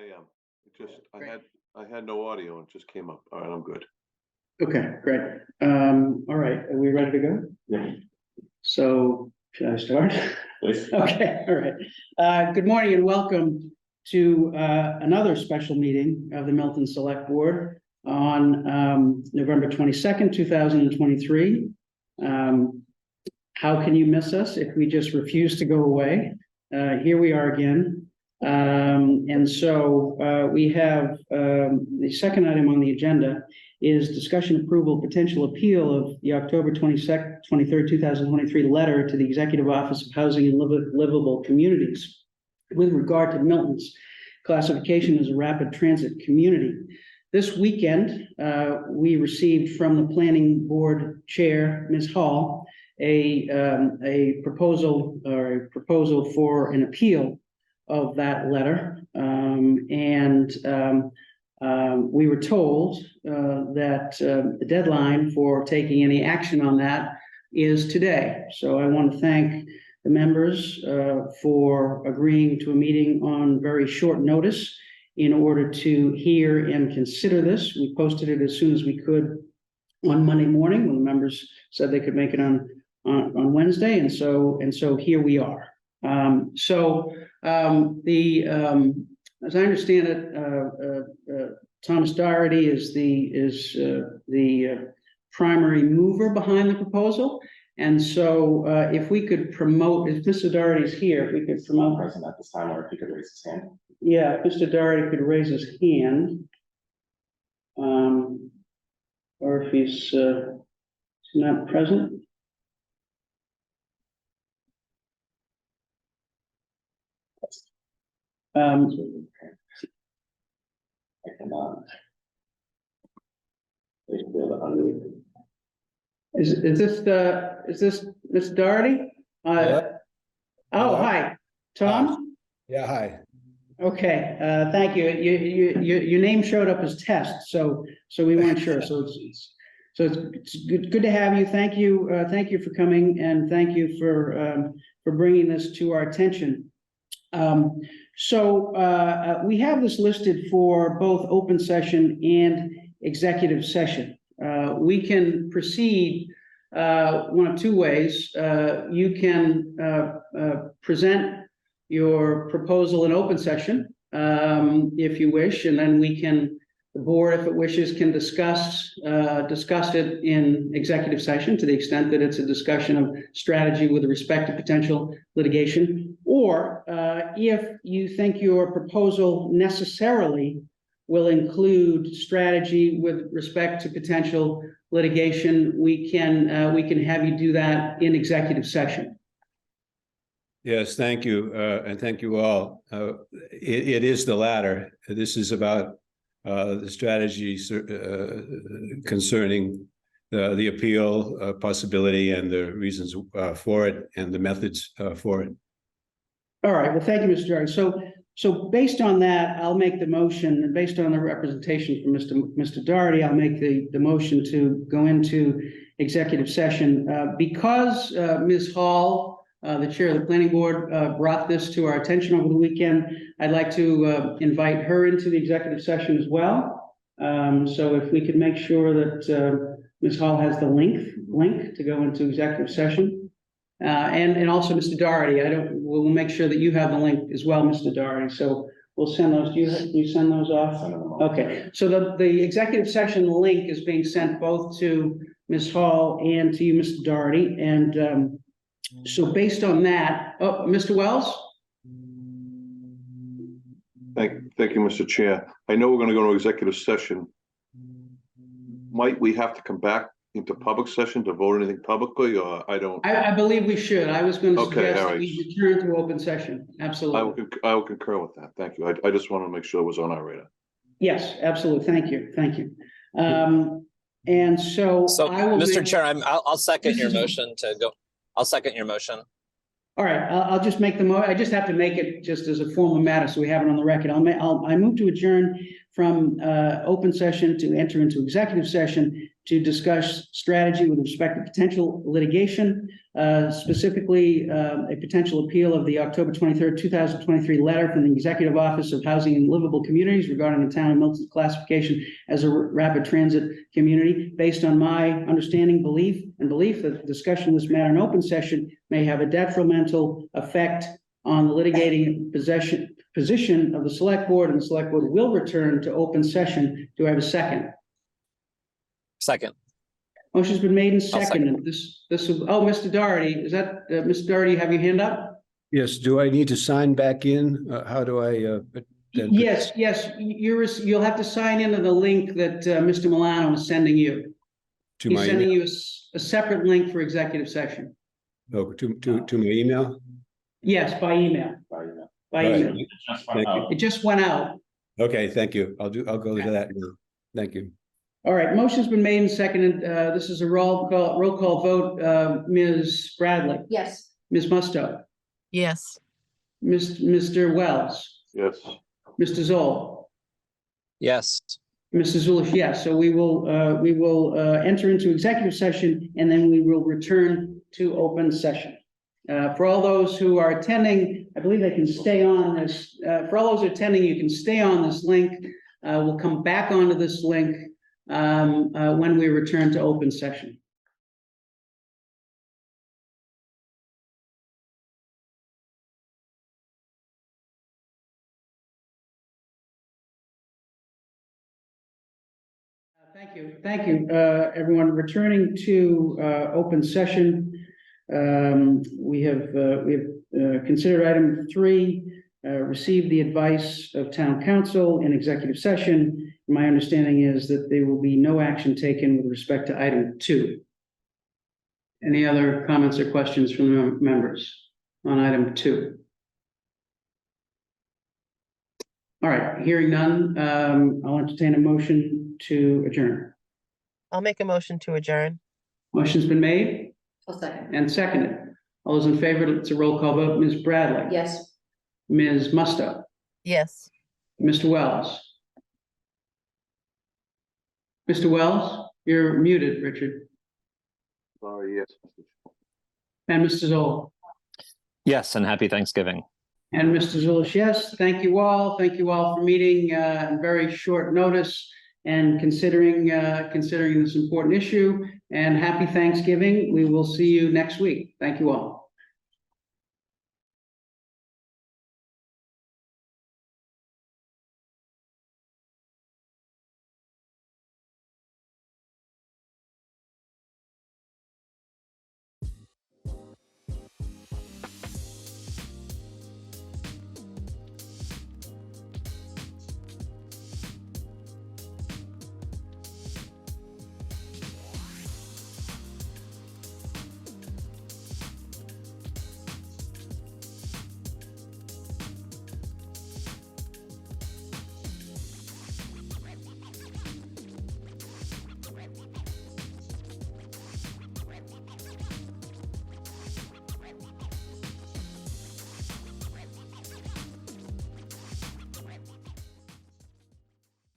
I am. It just, I had no audio and it just came up. All right, I'm good. Okay, great. All right, are we ready to go? Yeah. So should I start? Please. Okay, all right. Good morning and welcome to another special meeting of the Milton Select Board on November 22nd, 2023. How can you miss us if we just refuse to go away? Here we are again. And so we have the second item on the agenda is discussion approval potential appeal of the October 22nd, 23rd, 2023 letter to the Executive Office of Housing and Livable Communities with regard to Milton's classification as a rapid transit community. This weekend, we received from the Planning Board Chair, Ms. Hall, a proposal for an appeal of that letter. We were told that the deadline for taking any action on that is today. So I want to thank the members for agreeing to a meeting on very short notice in order to hear and consider this. We posted it as soon as we could on Monday morning when the members said they could make it on Wednesday, and so here we are. As I understand it, Thomas Doherty is the primary mover behind the proposal, and so if we could promote, if Mr. Doherty's here, if we could promote present at this time, or if he could raise his hand. Yeah, if Mr. Doherty could raise his hand, or if he's not present. I cannot. Is this Miss Doherty? Yeah. Oh, hi, Tom. Yeah, hi. Okay, thank you. Your name showed up as test, so we weren't sure. So it's good to have you. Thank you for coming, and thank you for bringing this to our attention. We have this listed for both open session and executive session. We can proceed one of two ways. You can present your proposal in open session if you wish, and then the board, if it wishes, can discuss it in executive session to the extent that it's a discussion of strategy with respect to potential litigation. Or if you think your proposal necessarily will include strategy with respect to potential litigation, we can have you do that in executive session. Yes, thank you, and thank you all. It is the latter. This is about the strategy concerning the appeal possibility and the reasons for it and the methods for it. All right. Well, thank you, Mr. Doherty. So based on that, I'll make the motion, and based on the representation from Mr. Doherty, I'll make the motion to go into executive session. Because Ms. Hall, the chair of the planning board, brought this to our attention over the weekend, I'd like to invite her into the executive session as well. So if we could make sure that Ms. Hall has the link to go into executive session. And also Mr. Doherty, we'll make sure that you have the link as well, Mr. Doherty. So we'll send those. Do you send those off? Okay. So the executive session link is being sent both to Ms. Hall and to you, Mr. Doherty. And so based on that, Mr. Wells. Thank you, Mr. Chair. I know we're going to go to executive session. Might we have to come back into public session to vote anything publicly, or I don't? I believe we should. I was going to suggest all right. we return to open session. Absolutely. I will concur with that. Thank you. I just want to make sure it was on our radar. Yes, absolutely. Thank you. And so I will Mr. Chair, I'll second your motion to go. I'll second your motion. All right, I'll just make I just have to make it just as a formal matter so we have it on the record. I move to adjourn from open session to enter into executive session to discuss strategy with respect to potential litigation, specifically a potential appeal of the October 23rd, 2023 letter from the Executive Office of Housing and Livable Communities regarding the town of Milton's classification as a rapid transit community. Based on my understanding, belief that the discussion of this matter in open session may have a detrimental effect on the litigating position of the select board, and the select board will return to open session. Do I have a second? Second. Motion's been made and I'll second. seconded. Mr. Doherty, is that, Mr. Doherty, you have your hand up? Yes, do I need to sign back in? How do I? Yes, you'll have to sign into the link that Mr. Milano is sending you. To He's my sending email? you a separate link for executive session. Oh, to my email? Yes, by email, By email. by All right. email. It just Thank went you. out. It just went out. Okay, thank you. I'll go to that now. Thank you. All right, motion's been made and seconded. This is a roll call vote. Ms. Bradley, Yes. Ms. Musto, Yes. Mr. Wells, Yes. Mr. Zoll, Yes. Mrs. Zulish, yes. So we will enter into executive session and then we will return to open session. For all those who are attending, I believe they can stay on this. For all those attending, you can stay on this link. We'll come back onto this link when we return to open session. Thank you, everyone. Returning to open session. We have considered item 3, received the advice of town council in executive session. My understanding is that there will be no action taken with respect to item 2. Any other comments or questions from the members on item 2? All right, hearing none, I'll entertain a motion to adjourn. I'll make a motion to adjourn. Motion's been made I'll second. and seconded. All those in favor, it's a roll call vote. Ms. Bradley? Yes. Ms. Musto? Yes. Mr. Wells? Mr. Wells, you're muted, Richard. Sorry, yes. And Mr. Zoll? Yes, and happy Thanksgiving. And Mr. Zulish, yes. Thank you all. Thank you all for meeting in very short notice and considering this important issue. And happy Thanksgiving. We will see you next week. Thank you all.